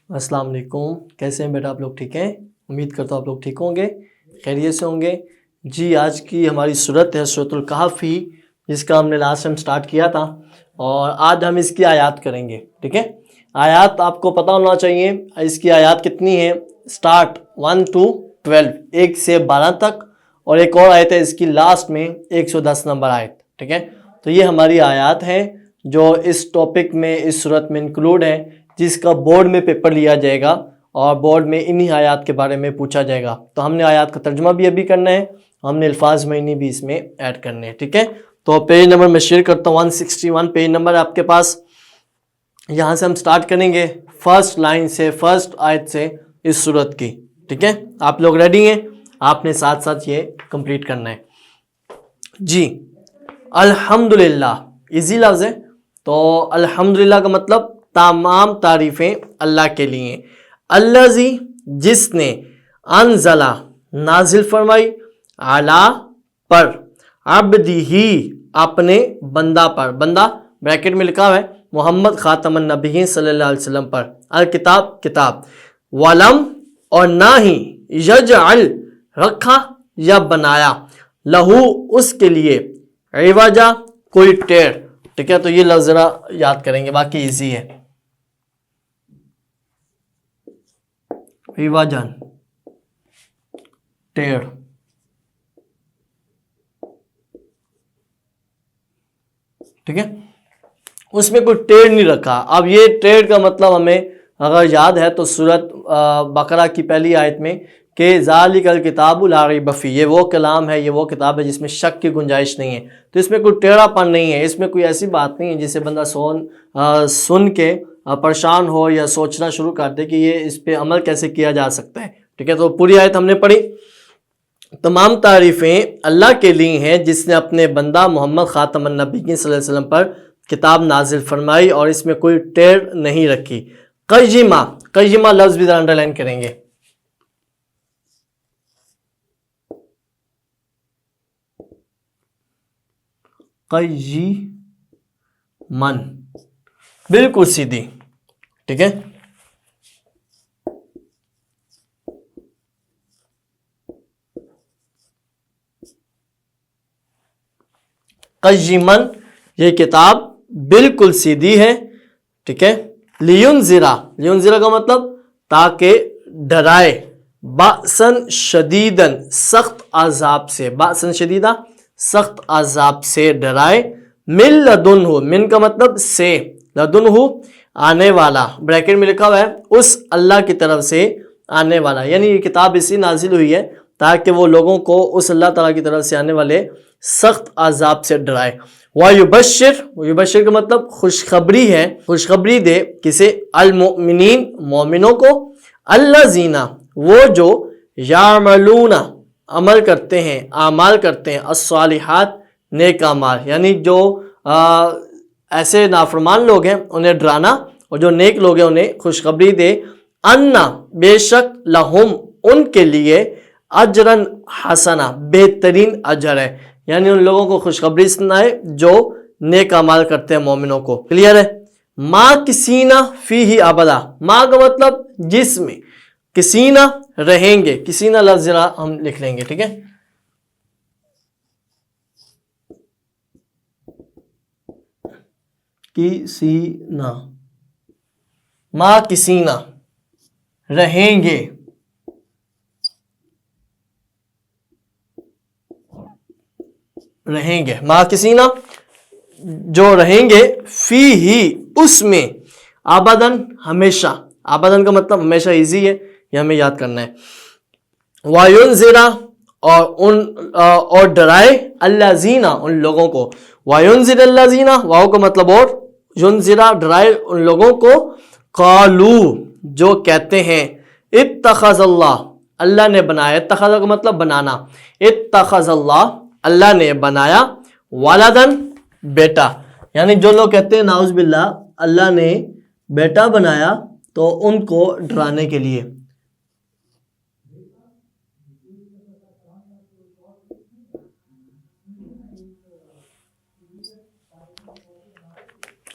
السلام علیکم، کیسے ہیں بیٹا آپ لوگ؟ ٹھیک ہیں؟ امید کرتا ہوں آپ لوگ ٹھیک ہوں گے، خیریت سے ہوں گے۔ جی آج کی ہماری سورت ہے سورۃ الکہف، جس کا ہم نے لاسٹ ٹائم سٹارٹ کیا تھا، اور آج ہم اس کی آیات کریں گے۔ ٹھیک ہے، آیات آپ کو پتہ ہونا چاہیے اس کی آیات کتنی ہیں۔ سٹارٹ 1 to 12، 1 سے 12 تک، اور ایک اور آیت ہے اس کی لاسٹ میں 110 نمبر آیت۔ ٹھیک ہے، تو یہ ہماری آیات ہیں جو اس ٹاپک میں اس سورت میں انکلوڈ ہیں، جس کا بورڈ میں پیپر لیا جائے گا اور بورڈ میں انہی آیات کے بارے میں پوچھا جائے گا۔ تو ہم نے آیات کا ترجمہ بھی ابھی کرنا ہے، ہم نے الفاظ معنی بھی اس میں ایڈ کرنے ہیں۔ ٹھیک ہے، تو پیج نمبر میں شیئر کرتا ہوں، 161 پیج نمبر ہے آپ کے پاس۔ یہاں سے ہم سٹارٹ کریں گے فرسٹ لائن سے، فرسٹ آیت سے اس سورت کی۔ ٹھیک ہے، آپ لوگ ریڈی ہیں؟ آپ نے ساتھ ساتھ یہ کمپلیٹ کرنا ہے۔ جی الحمدللہ، ایزی لفظ ہے، تو الحمدللہ کا مطلب تمام تعریفیں اللہ کے لیے۔ الذی، جس نے، انزلہ، نازل فرمائی، علی، پر، عبدہ، اپنے بندہ پر، بندہ بریکٹ میں لکھا ہوا ہے محمد خاتم النبیین صلی اللہ علیہ وسلم پر، الکتاب، کتاب، ولم، اور نہ ہی، یجعل، رکھا یا بنایا، لہو، اس کے لیے، عوجا، کوئی ٹیڑھ۔ ٹھیک ہے، تو یہ لفظ ذرا یاد کریں گے، باقی ایزی ہے۔ عوجا، ٹیڑھ۔ ٹھیک ہے، اس میں کوئی ٹیڑھ نہیں رکھا۔ اب یہ ٹیڑھ کا مطلب ہمیں اگر یاد ہے تو سورۃ بقرہ کی پہلی آیت میں کہ ذالک الکتاب لا ریب فیہ، یہ وہ کلام ہے، یہ وہ کتاب ہے جس میں شک کی گنجائش نہیں ہے۔ تو اس میں کوئی ٹیڑھا پن نہیں ہے، اس میں کوئی ایسی بات نہیں ہے جسے بندہ سن کے پریشان ہو یا سوچنا شروع کر دے کہ یہ اس پہ عمل کیسے کیا جا سکتا ہے۔ ٹھیک ہے، تو پوری آیت ہم نے پڑھی۔ تمام تعریفیں اللہ کے لیے ہیں جس نے اپنے بندہ محمد خاتم النبیین صلی اللہ علیہ وسلم پر کتاب نازل فرمائی اور اس میں کوئی ٹیڑھ نہیں رکھی۔ قیمہ، قیمہ لفظ بھی ذرا انڈر لائن کریں گے۔ قیمن، بالکل سیدھی۔ ٹھیک ہے، قیمن، یہ کتاب بالکل سیدھی ہے۔ ٹھیک ہے، لینذرا، لینذرا کا مطلب تاکہ ڈرائے، بأسن شدیدن، سخت عذاب سے، بأسن شدیدہ، سخت عذاب سے ڈرائے، من لدنہ، من کا مطلب سے، لدنہ آنے والا، بریکٹ میں لکھا ہوا ہے اس اللہ کی طرف سے آنے والا، یعنی یہ کتاب اسی نازل ہوئی ہے تاکہ وہ لوگوں کو اس اللہ تعالیٰ کی طرف سے آنے والے سخت عذاب سے ڈرائے۔ وَيُبَشِّرْ، وَيُبَشِّرْ کا مطلب خوشخبری ہے، خوشخبری دے، کسے؟ المؤمنین، مومنوں کو، الذین، وہ جو، یعملون، عمل کرتے ہیں، اعمال کرتے ہیں، الصالحات، نیک اعمال، یعنی جو ایسے نافرمان لوگ ہیں انہیں ڈرانا، اور جو نیک لوگ ہیں انہیں خوشخبری دے، انا، بے شک، لہم، ان کے لیے، اجرن حسنہ، بہترین اجر ہے، یعنی ان لوگوں کو خوشخبری سنائے جو نیک اعمال کرتے ہیں، مومنوں کو۔ کلیئر ہے؟ ما کسینا فیہ ابدا، ما کا مطلب جس میں، کسینا رہیں گے، کسینا لفظ ذرا ہم لکھ لیں گے۔ ٹھیک ہے، کسینا، ما کسینا، رہیں گے، رہیں گے، ما کسینا، جو رہیں گے، فی ہی، اس میں، ابدن، ہمیشہ، ابدن کا مطلب ہمیشہ، ایزی ہے، یہ ہمیں یاد کرنا ہے۔ وَيُنذِرَ، اور ڈرائے، الذین، ان لوگوں کو، وَيُنذِرَ الذین، واو کا مطلب اور، ينذِرَ، ڈرائے ان لوگوں کو، قالو، جو کہتے ہیں، اتخذ اللہ، اللہ نے بنایا، اتخذ کا مطلب بنانا، اتخذ اللہ، اللہ نے بنایا، ولدن، بیٹا، یعنی جو لوگ کہتے ہیں نعوذ باللہ اللہ نے بیٹا بنایا تو ان کو ڈرانے کے لیے۔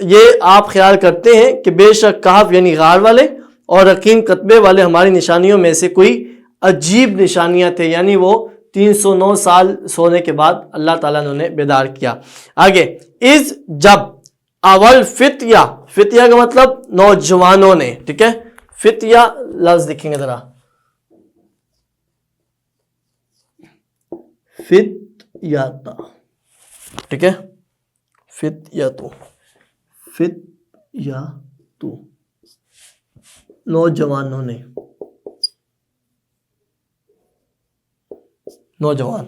یہ آپ خیال کرتے ہیں کہ بے شک کہف یعنی غار والے اور رقیم کتبے والے ہماری نشانیوں میں سے کوئی عجیب نشانیاں تھے، یعنی وہ 309 سال سونے کے بعد اللہ تعالیٰ نے انہیں بیدار کیا۔ آگے، از جب اول فتیہ، فتیہ کا مطلب نوجوانوں نے، ٹھیک ہے، فتیہ لفظ دیکھیں گے ذرا، فتیاتا، ٹھیک ہے، فتیاتو، فتیاتو، نوجوانوں نے، نوجوان۔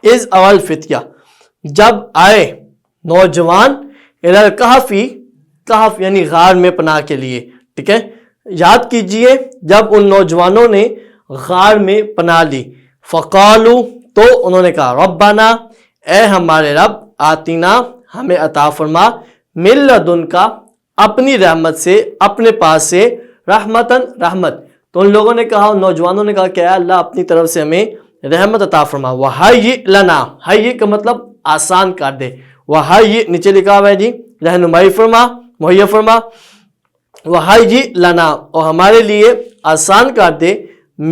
از اول فتیہ، جب آئے نوجوان، الکہفی، کہف یعنی غار میں پناہ کے لیے، ٹھیک ہے، یاد کیجئے جب ان نوجوانوں نے غار میں پناہ لی، فقالو، تو انہوں نے کہا، ربنا، اے ہمارے رب، آتینا، ہمیں عطا فرما، من لدنکا، اپنی رحمت سے، اپنے پاس سے، رحمتن، رحمت۔ تو ان لوگوں نے کہا، ان نوجوانوں نے کہا کہ اے اللہ اپنی طرف سے ہمیں رحمت عطا فرما، وَحَيِّئْ لَنَا، حَيِّئْ کا مطلب آسان کر دے، وَحَيِّئْ نیچے لکھا ہوا ہے جی، رہنمائی فرما، مہیا فرما، وَحَيِّئْ لَنَا، اور ہمارے لیے آسان کر دے،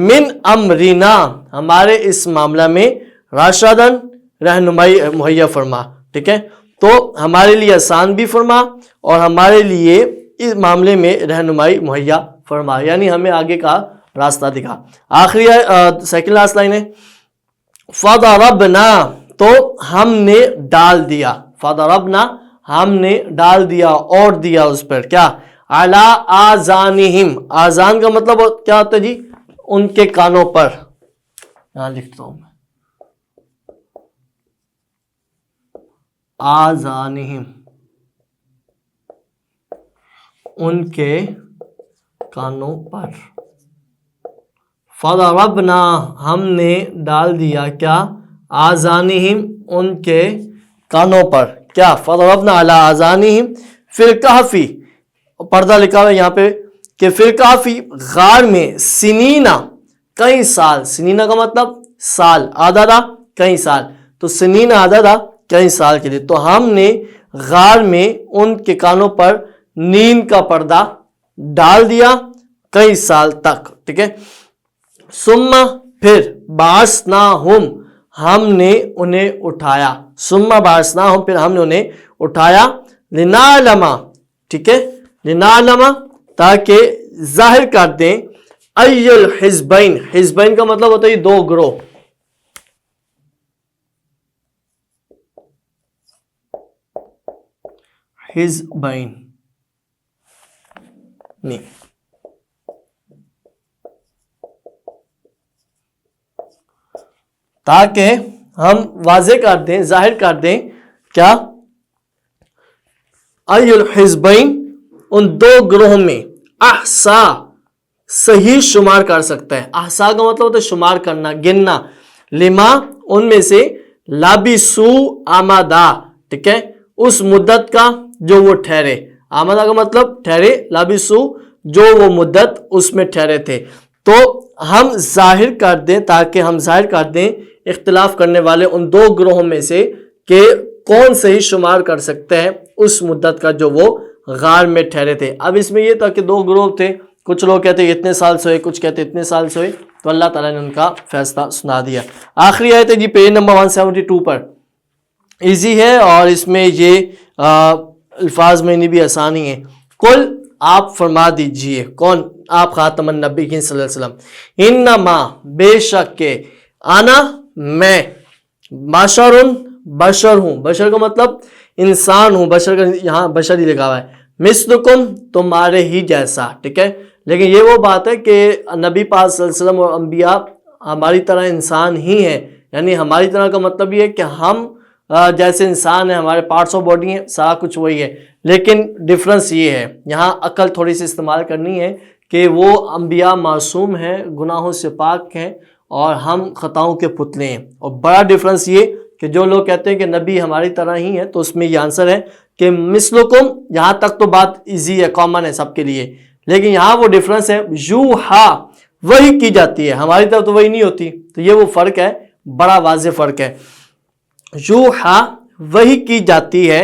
من امرنا، ہمارے اس معاملہ میں، راشدن، رہنمائی مہیا فرما، ٹھیک ہے، تو ہمارے لیے آسان بھی فرما اور ہمارے لیے اس معاملے میں رہنمائی مہیا فرما، یعنی ہمیں آگے کا راستہ دکھا۔ آخری سیکنڈ لاسٹ لائن ہے، فَضَرَبْنَا، تو ہم نے ڈال دیا، فَضَرَبْنَا، ہم نے ڈال دیا اور دیا اس پر، کیا، عَلَىٰ آذَانِهِمْ، آذان کا مطلب کیا ہوتا ہے جی، ان کے کانوں پر، یہاں لکھتا ہوں میں، آذانہم، ان کے کانوں پر، فَضَرَبْنَا، ہم نے ڈال دیا، کیا، آذانہم، ان کے کانوں پر، کیا، فَضَرَبْنَا عَلَىٰ آذَانِهِمْ فِي الْكَهْفِ، پردہ لکھا ہوا ہے یہاں پہ کہ فی الکہفی، غار میں، سنینا، کئی سال، سنینا کا مطلب سال، عددا، کئی سال، تو سنینا عددا، کئی سال کے لیے، تو ہم نے غار میں ان کے کانوں پر نیند کا پردہ ڈال دیا کئی سال تک، ٹھیک ہے، ثم، پھر، بعثناہم، ہم نے انہیں اٹھایا، ثم بعثناہم، پھر ہم نے انہیں اٹھایا، لنعلم، ٹھیک ہے، لنعلم، تاکہ ظاہر کر دیں، ای الحزبین، حزبین کا مطلب ہوتا ہے دو گروہ، حزبین، نہیں، تاکہ ہم واضح کر دیں، ظاہر کر دیں، کیا، ای الحزبین، ان دو گروہوں میں، احسا، صحیح شمار کر سکتا ہے، احسا کا مطلب ہوتا ہے شمار کرنا، گننا، لما، ان میں سے، لابسو آمدہ، ٹھیک ہے، اس مدت کا جو وہ ٹھہرے، آمدہ کا مطلب ٹھہرے، لابسو، جو وہ مدت اس میں ٹھہرے تھے، تو ہم ظاہر کر دیں، تاکہ ہم ظاہر کر دیں اختلاف کرنے والے ان دو گروہوں میں سے کہ کون صحیح شمار کر سکتے ہیں اس مدت کا جو وہ غار میں ٹھہرے تھے۔ اب اس میں یہ تھا کہ دو گروہ تھے، کچھ لوگ کہتے ہیں اتنے سال سوئے، کچھ کہتے ہیں اتنے سال سوئے، تو اللہ تعالیٰ نے ان کا فیصلہ سنا دیا۔ آخری آیت ہے جی پیج نمبر 172 پر، ایزی ہے اور اس میں یہ الفاظ میں نہیں بھی آسانی ہے۔ کل، آپ فرما دیجئے، کون، آپ خاتم النبیین صلی اللہ علیہ وسلم، انما، بے شک کہ، آنا، میں، بشرن، بشر ہوں، بشر کا مطلب انسان ہوں، بشر کا یہاں بشر ہی لکھا ہوا ہے، مثلکم، تمہارے ہی جیسا، ٹھیک ہے، لیکن یہ وہ بات ہے کہ نبی پاک صلی اللہ علیہ وسلم اور انبیاء ہماری طرح انسان ہی ہیں، یعنی ہماری طرح کا مطلب یہ ہے کہ ہم جیسے انسان ہیں، ہمارے پارٹس آف باڈی ہیں، سارا کچھ وہی ہے، لیکن ڈفرنس یہ ہے، یہاں عقل تھوڑی سی استعمال کرنی ہے کہ وہ انبیاء معصوم ہیں، گناہوں سے پاک ہیں، اور ہم خطاؤں کے پتلے ہیں۔ اور بڑا ڈفرنس یہ کہ جو لوگ کہتے ہیں کہ نبی ہماری طرح ہی ہیں، تو اس میں یہ آنسر ہے کہ مثلکم، یہاں تک تو بات ایزی ہے، کامن ہے سب کے لیے، لیکن یہاں وہ ڈفرنس ہے، یوحا، وہی کی جاتی ہے، ہماری طرف تو وہی نہیں ہوتی، تو یہ وہ فرق ہے، بڑا واضح فرق ہے۔ یوحا، وہی کی جاتی ہے،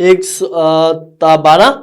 112